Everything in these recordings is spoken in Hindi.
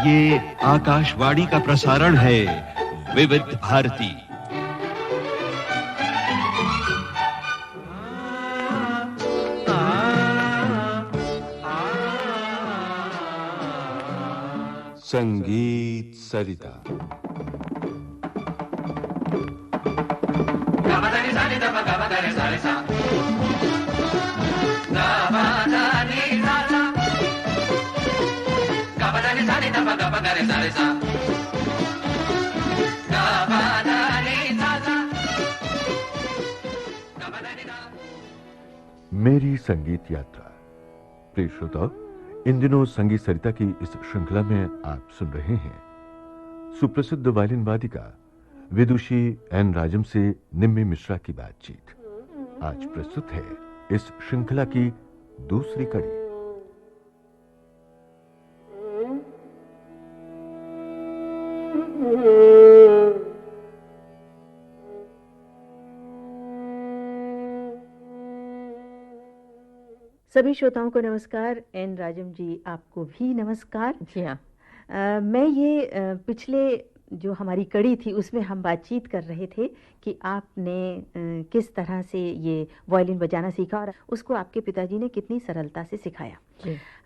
ये आकाशवाणी का प्रसारण है विविध भारती। संगीत सरिता। मेरी संगीत यात्रा। प्रिय श्रोताओ, इन दिनों संगीत सरिता की इस श्रृंखला में आप सुन रहे हैं सुप्रसिद्ध वायलिन वादिका विदुषी एन राजम से निम्मी मिश्रा की बातचीत। आज प्रस्तुत है इस श्रृंखला की दूसरी कड़ी। सभी श्रोताओं को नमस्कार। एन राजम जी, आपको भी नमस्कार। जी हाँ। मैं ये पिछले जो हमारी कड़ी थी उसमें हम बातचीत कर रहे थे कि आपने किस तरह से ये वायलिन बजाना सीखा और उसको आपके पिताजी ने कितनी सरलता से सिखाया।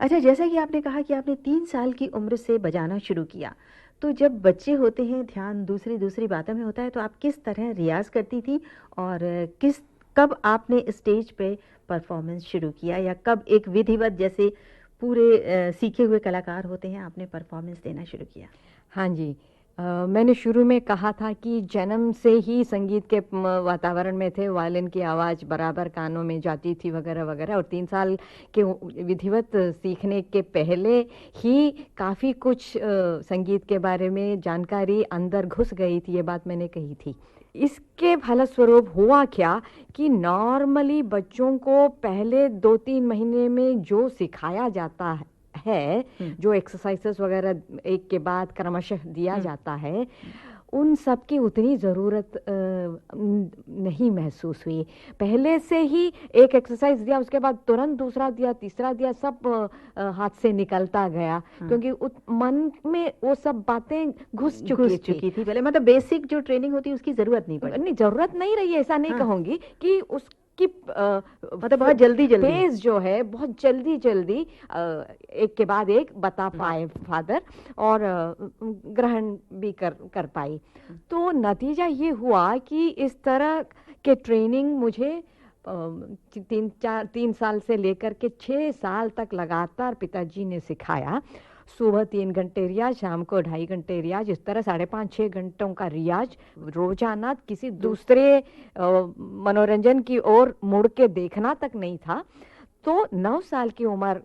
अच्छा, जैसा कि आपने कहा कि आपने 3 साल की उम्र से बजाना शुरू किया, तो जब बच्चे होते हैं ध्यान दूसरी बातों में होता है, तो आप किस तरह रियाज करती थी और कब आपने स्टेज पे परफॉर्मेंस शुरू किया, या कब एक विधिवत जैसे पूरे सीखे हुए कलाकार होते हैं आपने परफॉर्मेंस देना शुरू किया? हाँ जी, मैंने शुरू में कहा था कि जन्म से ही संगीत के वातावरण में थे, वायलिन की आवाज़ बराबर कानों में जाती थी वगैरह वगैरह, और 3 साल के विधिवत सीखने के पहले ही काफ़ी कुछ संगीत के बारे में जानकारी अंदर घुस गई थी, ये बात मैंने कही थी। इसके फलस्वरूप हुआ क्या कि नॉर्मली बच्चों को पहले 2-3 महीने में जो सिखाया जाता है, जो एक्सरसाइजेस वगैरह एक के बाद क्रमशः दिया जाता है, उन सब की उतनी ज़रूरत नहीं महसूस हुई। पहले से ही एक एक्सरसाइज दिया, उसके बाद तुरंत दूसरा दिया, तीसरा दिया, सब हाथ से निकलता गया, क्योंकि मन में वो सब बातें घुस चुकी थी। पहले मतलब बेसिक जो ट्रेनिंग होती है उसकी ज़रूरत नहीं पड़ी। नहीं, ज़रूरत नहीं रही, ऐसा नहीं कहूँगी कि उस कि मतलब बहुत जल्दी पेस जो है बहुत जल्दी एक के बाद एक बता पाए फादर, और ग्रहण भी कर पाई। तो नतीजा ये हुआ कि इस तरह के ट्रेनिंग मुझे 3 साल से लेकर के 6 साल तक लगातार पिताजी ने सिखाया। सुबह 3 घंटे रियाज, शाम को 2.5 घंटे रियाज, इस तरह 5.5-6 घंटों का रियाज रोजाना। किसी दूसरे मनोरंजन की ओर मुड़ के देखना तक नहीं था। तो 9 साल की उम्र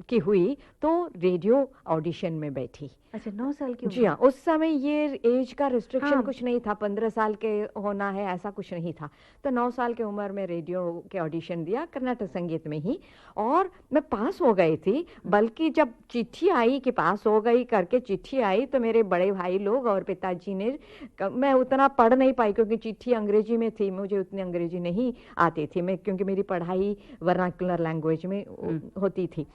की हुई तो रेडियो ऑडिशन में बैठी। अच्छा, 9 साल की उम्र? जी हाँ, उस समय ये एज का रिस्ट्रिक्शन हाँ। कुछ नहीं था, 15 साल के होना है ऐसा कुछ नहीं था। तो 9 साल की उम्र में रेडियो के ऑडिशन दिया, कर्नाटक संगीत में ही, और मैं पास हो गई थी। बल्कि जब चिट्ठी आई कि पास हो गई करके चिट्ठी आई, तो मेरे बड़े भाई लोग और पिताजी ने, मैं उतना पढ़ नहीं पाई क्योंकि चिट्ठी अंग्रेजी में थी, मुझे उतनी अंग्रेजी नहीं आती थी, मैं क्योंकि मेरी पढ़ाई वर्नाक्युलर लैंग्वेज में होती थी।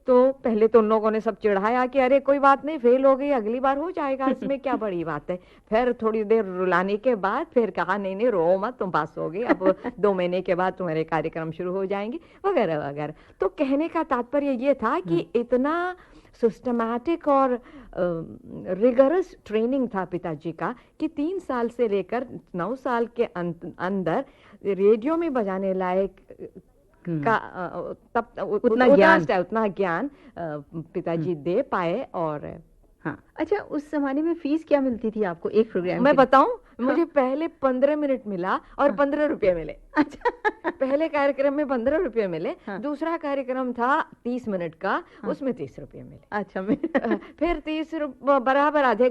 तो पहले तो उन लोगों ने सब चिढ़ाया कि अरे कोई बात नहीं, फेल हो गई, अगली बार हो जाएगा, इसमें क्या बड़ी बात है। फिर थोड़ी देर रुलाने के बाद फिर कहा नहीं रो मत, तुम पास हो गई, अब 2 महीने के बाद तुम्हारे कार्यक्रम शुरू हो जाएंगे वगैरह वगैरह। तो कहने का तात्पर्य ये था कि इतना सिस्टमैटिक और रिगरस ट्रेनिंग था पिताजी का कि 3 साल से लेकर 9 साल के अंदर रेडियो में बजाने लायक का तब उतना ज्ञान पिताजी दे पाए। और हाँ, अच्छा, उस जमाने में फीस क्या मिलती थी आपको एक प्रोग्राम? मैं बताऊं, मुझे पहले 15 मिनट मिला और 15 रुपये मिले। अच्छा, पहले कार्यक्रम में 15 रुपये मिले। दूसरा कार्यक्रम था 30 मिनट का, उसमें 30 रुपये मिले। अच्छा, फिर 30 बराबर आधे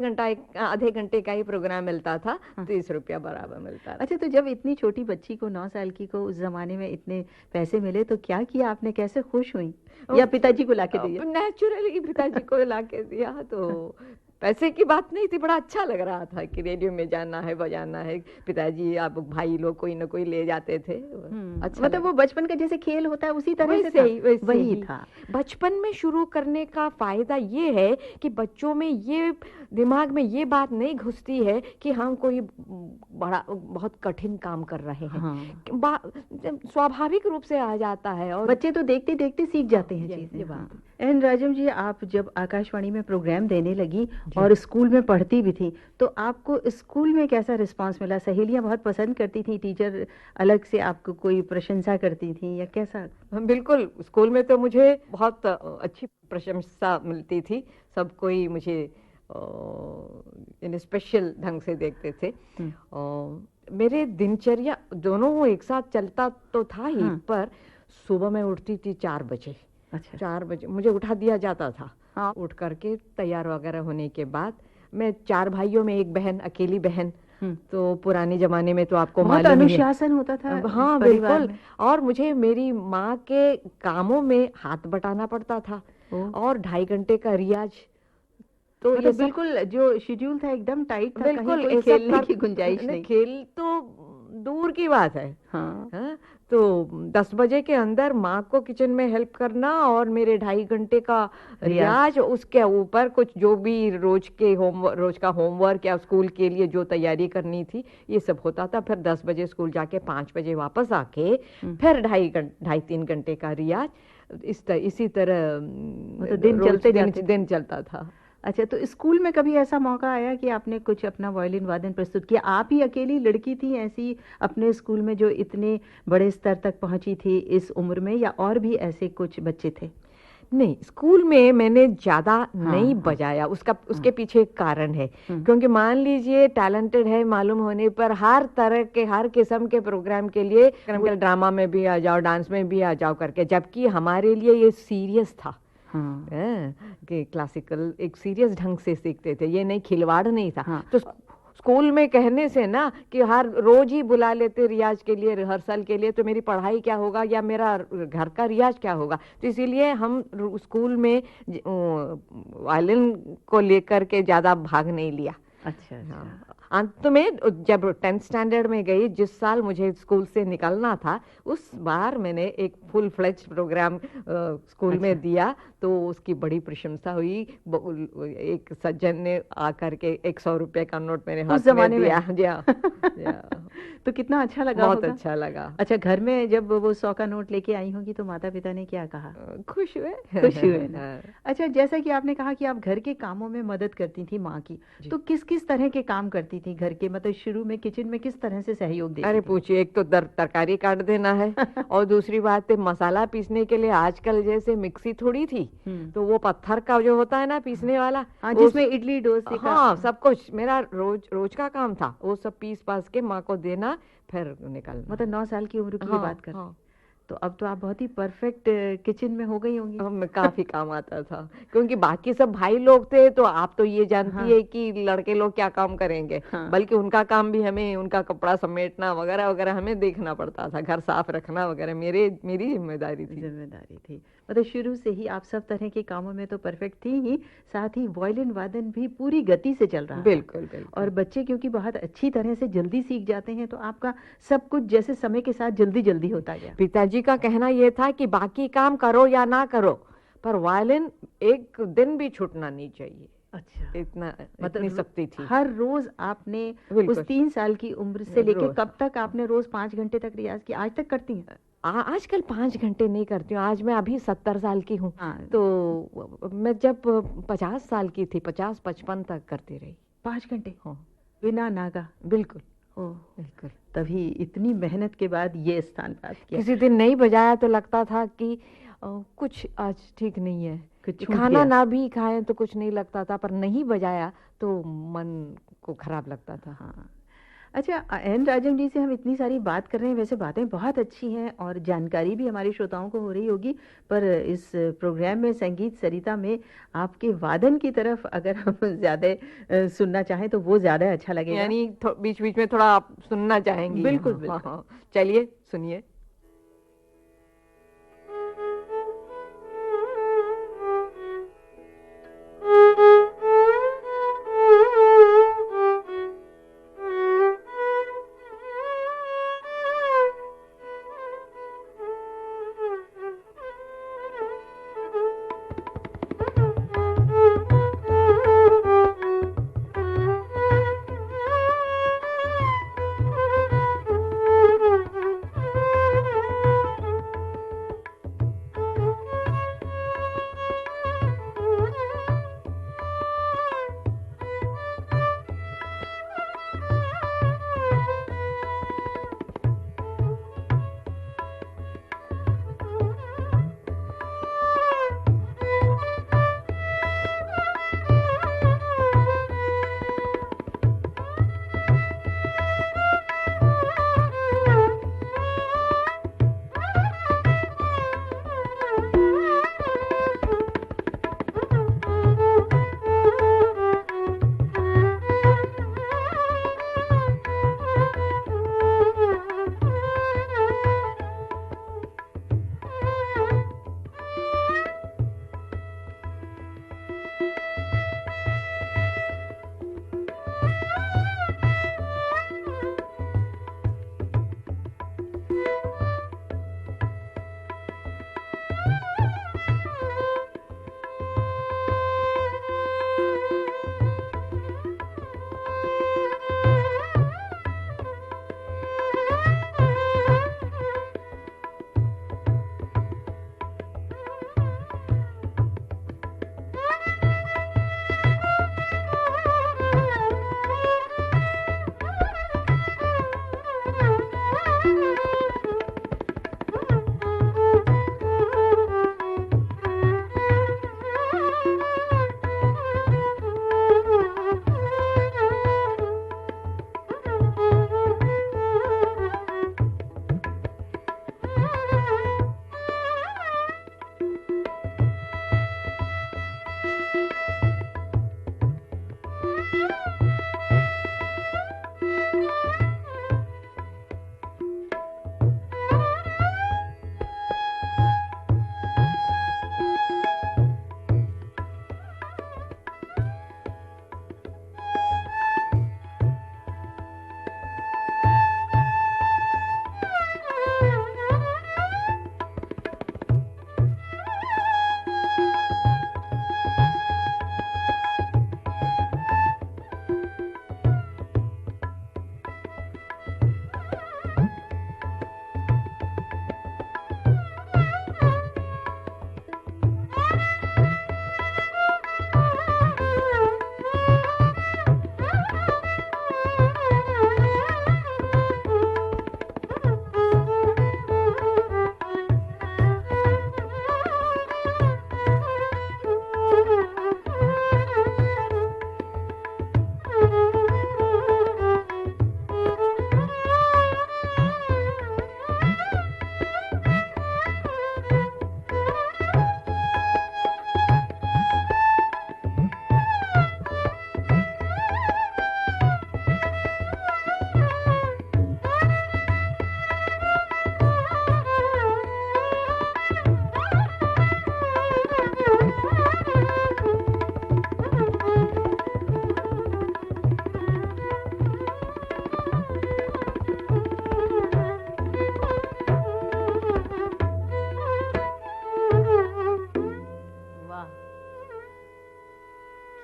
घंटे का ही प्रोग्राम मिलता था, 30 रुपया बराबर मिलता था। अच्छा, तो जब इतनी छोटी बच्ची को 9 साल की को उस जमाने में इतने पैसे मिले तो क्या किया आपने, कैसे खुश हुई, या पिताजी को लाके दिया? नेचुरली पिताजी को लाके दिया। तो पैसे की बात नहीं थी, बड़ा अच्छा लग रहा था कि रेडियो में जाना है, बजाना है। पिताजी आप भाई लोग कोई ना कोई ले जाते थे। अच्छा मतलब वो बचपन का जैसे खेल होता है उसी तरह से वैसे ही वैसे वही ही था। बचपन में शुरू करने का फायदा ये है कि बच्चों में ये दिमाग में ये बात नहीं घुसती है कि हम कोई बड़ा बहुत कठिन काम कर रहे हैं। हाँ। स्वाभाविक रूप से आ जाता है और बच्चे तो देखते देखते सीख जाते हैं ये चीजें। बात हाँ। एंड राजम जी, आप जब आकाशवाणी में प्रोग्राम देने लगी और स्कूल में पढ़ती भी थी, तो आपको स्कूल में कैसा रिस्पांस मिला? सहेलियां बहुत पसंद करती थी, टीचर अलग से आपको कोई प्रशंसा करती थी या कैसा? बिल्कुल, स्कूल में तो मुझे बहुत अच्छी प्रशंसा मिलती थी। सब कोई मुझे इन स्पेशल ढंग से देखते थे। मेरे दिनचर्या दोनों एक साथ चलता तो था ही, हाँ। पर सुबह मैं उठती थी 4 बजे। अच्छा। 4 बजे मुझे उठा दिया जाता था। हाँ। उठ करके तैयार वगैरह होने के बाद, मैं 4 भाइयों में एक बहन, अकेली बहन। तो पुराने जमाने में तो आपको बहुत मालूम ही है। अनुशासन होता था हाँ परिवार बिल्कुल। में। और मुझे मेरी माँ के कामों में हाथ बटाना पड़ता था और 2.5 घंटे का रियाज। तो ये मतलब सब बिल्कुल जो शेड्यूल था एकदम टाइट था, कहीं बिल्कुल कोई ये सब खेलने की गुंजाइश नहीं। खेल तो दूर की बात है। हाँ। हाँ, तो 10 बजे के अंदर माँ को किचन में हेल्प करना और मेरे 2.5 घंटे का रियाज, उसके ऊपर कुछ जो भी रोज का होमवर्क या स्कूल के लिए जो तैयारी करनी थी, ये सब होता था। फिर 10 बजे स्कूल जाके 5 बजे वापस आके फिर 2.5-3 घंटे का रियाज। इसी तरह तो दिन चलते जाते थे। दिन चलता था। अच्छा, तो स्कूल में कभी ऐसा मौका आया कि आपने कुछ अपना वायलिन वादन प्रस्तुत किया? आप ही अकेली लड़की थी ऐसी अपने स्कूल में जो इतने बड़े स्तर तक पहुंची थी इस उम्र में, या और भी ऐसे कुछ बच्चे थे? नहीं, स्कूल में मैंने ज्यादा नहीं बजाया। उसके पीछे एक कारण है, क्योंकि मान लीजिए टैलेंटेड है मालूम होने पर हर तरह के हर किस्म के प्रोग्राम के लिए ड्रामा में भी आ जाओ, डांस में भी आ जाओ करके, जबकि हमारे लिए ये सीरियस था। कि क्लासिकल एक सीरियस ढंग से सीखते थे, ये नहीं खिलवाड़ नहीं था। तो स्कूल में कहने से ना कि हर रोज ही बुला लेते रियाज के लिए, रिहर्सल के लिए, तो मेरी पढ़ाई क्या होगा या मेरा घर का रियाज क्या होगा। तो इसीलिए हम स्कूल में वायलिन को लेकर के ज्यादा भाग नहीं लिया। अच्छा। अंत में जब 10th स्टैंडर्ड में गई, जिस साल मुझे स्कूल से निकलना था, उस बार मैंने एक फुल फ्लेज प्रोग्राम स्कूल में दिया, तो उसकी बड़ी प्रशंसा हुई। एक सज्जन ने आकर के 100 रुपए का नोट मेरे हाथ में दिया। तो कितना अच्छा लगा बहुत होगा? अच्छा लगा। अच्छा, घर में जब वो 100 का नोट लेके आई होंगी तो माता पिता ने क्या कहा? खुश हुए। खुश हुए ना? अच्छा, जैसा कि आपने कहा कि आप घर के कामों में मदद करती थी माँ की, तो किस किस तरह के काम करती थी घर के? मतलब शुरू में किचन में किस तरह से सहयोग देती अरे थी? पूछिए, एक तो तरकारी काट देना है और दूसरी बात है मसाला पीसने के लिए आजकल जैसे मिक्सी थोड़ी थी, तो वो पत्थर का जो होता है ना पीसने वाला, जिसमें इडली डोसे का। हाँ, सब कुछ मेरा रोज का काम था। वो सब पीस पास के माँ को देना, फिर निकलना। मतलब 9 साल की उम्र की ये बात कर रहे हैं। तो अब तो आप बहुत ही परफेक्ट किचन में हो गई होंगी। काफी काम आता था, क्योंकि बाकी सब भाई लोग थे, तो आप तो ये जानती है कि लड़के लोग क्या काम करेंगे। बल्कि उनका काम भी हमें, उनका कपड़ा समेटना वगैरह वगैरह हमें देखना पड़ता था, घर साफ रखना वगैरह मेरी जिम्मेदारी थी। मतलब शुरू से ही आप सब तरह के कामों में तो परफेक्ट थी ही, साथ ही वायलिन वादन भी पूरी गति से चल रहा है। बिल्कुल। और बच्चे क्योंकि बहुत अच्छी तरह से जल्दी सीख जाते हैं, तो आपका सब कुछ जैसे समय के साथ जल्दी जल्दी होता गया। पिताजी का कहना यह था कि बाकी काम करो या ना करो, पर वायलिन एक दिन भी छूटना नहीं चाहिए। अच्छा, इतनी शक्ति थी। हर रोज आपने उस 3 साल की उम्र से लेके कब तक आपने रोज 5 घंटे तक रियाज किया? आज तक करती हैं? आजकल 5 घंटे नहीं करती हूँ। आज मैं अभी 70 साल की हूँ। तो मैं जब 50 साल की थी, 50-55 तक करती रही। 5 घंटे बिना नागा? बिल्कुल। बिल्कुल। तभी इतनी मेहनत के बाद ये स्थान प्राप्त किया। किसी दिन नहीं बजाया तो लगता था कि कुछ आज ठीक नहीं है। खाना ना भी खाएं तो कुछ नहीं लगता था, पर नहीं बजाया तो मन को खराब लगता था। अच्छा, एन राजम जी से हम इतनी सारी बात कर रहे हैं, वैसे बातें बहुत अच्छी हैं और जानकारी भी हमारे श्रोताओं को हो रही होगी, पर इस प्रोग्राम में संगीत सरिता में आपके वादन की तरफ अगर हम ज़्यादा सुनना चाहें तो वो ज़्यादा अच्छा लगेगा। यानी बीच बीच में थोड़ा आप सुनना चाहेंगी? बिल्कुल। चलिए सुनिए।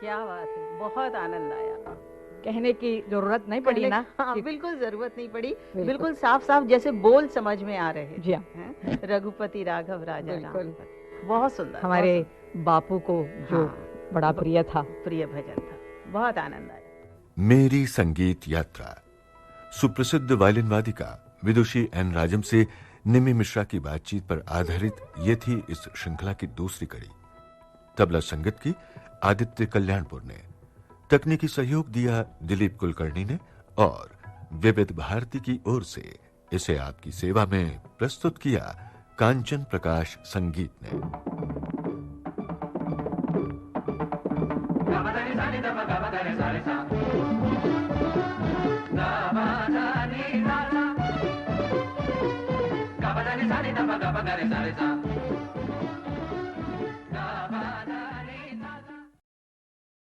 क्या बात है, बहुत आनंद आया। कहने की जरूरत नहीं पड़ी ना। हाँ, बिल्कुल जरूरत नहीं पड़ी, बिल्कुल साफ साफ जैसे बोल समझ में आ रहे जी हाँ। हैं। रघुपति राघव राजा बिल्कुल। राम, बहुत सुंदर। हमारे बापू को जो हाँ, बड़ा प्रिय था। प्रिय भजन था, बहुत आनंद आया। मेरी संगीत यात्रा। सुप्रसिद्ध वायलिन वादिका विदुषी एन राजम से निमि मिश्रा की बातचीत पर आधारित ये थी इस श्रृंखला की दूसरी कड़ी। तबला संगत की आदित्य कल्याणपुर ने, तकनीकी सहयोग दिया दिलीप कुलकर्णी ने, और विविध भारती की ओर से इसे आपकी सेवा में प्रस्तुत किया कांचन प्रकाश संगीत ने। Gabadani sani da ba gabadani sani sa